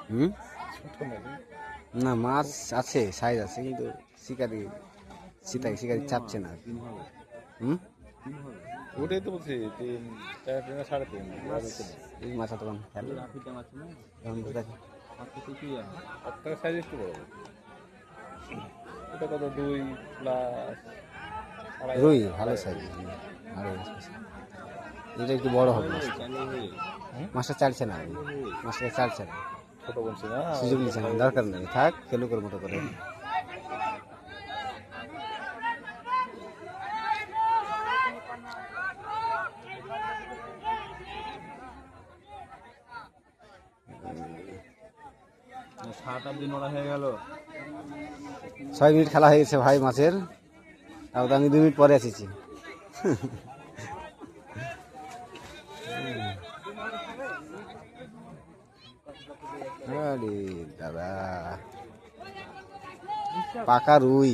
হুম, না মাছ আছে, সাইজ আছে, কিন্তু শিকারি শিকারি চাপছে না। হুম, ওটাই তো বলছি 3, 4, 3.5 এই মাছটা তখন খেলো আপনার সাইজ একটু বড়। এটা কত 2 প্লাস রুই ভালো সাইজ, আরো এটা একটু বড় হবে মাছটা। মাছটা চালছে না, মাছটা চালছে না, ছোট বলছি না, সুযোগ নিচ্ছে না, দরকার নেই, থাক খেলু করে মতো করে। সাত-8 দিন ওরা হয়ে গেল। 6 মিনিট খেলা হয়ে গেছে ভাই মাছের, তাও তো আমি 2 মিনিট পরে এসেছি। আরে দাদা, পাকা রুই।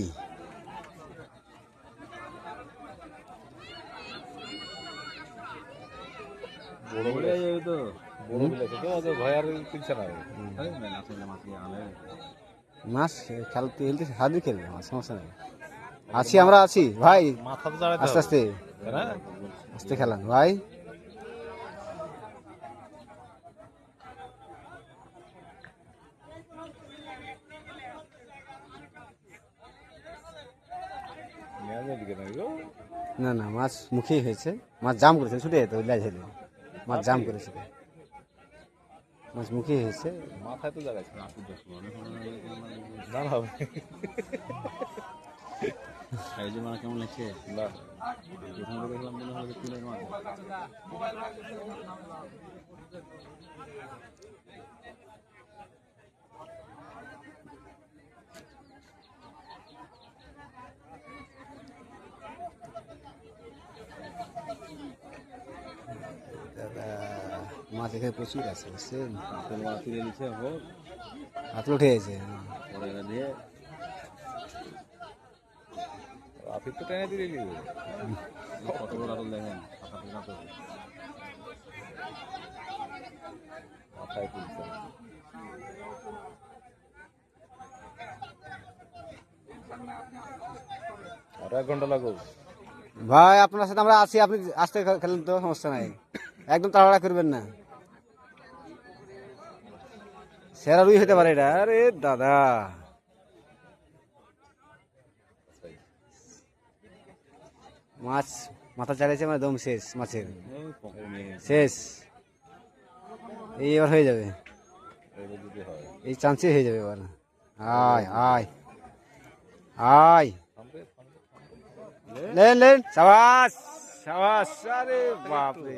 বড় বলে তো বড় বলে তো ভয় আর কিনছে না। মাছ খেলতে খেলতে হাত দিয়ে খেলবে, মাছ সমস্যা নেই। আছি, আমরা আছি ভাই, মাথা তো দাঁড়াতে আস্তে আস্তে আস্তে খেলান ভাই। না না, মাছ মুখেই হয়েছে, মাছ জাম করেছে, ছুটে যেত ঝেলে, মাছ জাম করেছে, মাছ মুখেই হয়েছে। মাথায় তো জায়গা দাঁড়াও। সাইজে মাছ কেমন লাগছে? না প্রথমে দেখলাম মনে হয় কুলের মাছ। দাদা মাছ এখানে প্রচুর আছে, বুঝছেন, মাছ তুলে নিচ্ছে হাত উঠে গেছে। দিয়ে আফিস তো টেনে দিলে কত বড় আটল দেখেন, মাথায় তুলছে। আর 1 ঘন্টা লাগবে ভাই আপনার সাথে আমরা আছি, আপনি আসতে খেলেন তো, সমস্যা নাই, একদম তাড়াহুড়া করবেন না। সেরা রুই হতে পারে এটা। আরে দাদা, মাছ মাথা চালিয়েছে মানে দম শেষ, মাছের শেষ। এই এবার হয়ে যাবে, এই চান্সে হয়ে যাবে এবার। আয় আয় আয়, লেন লেন, সাবাস সাবাস, আরে বাপরে।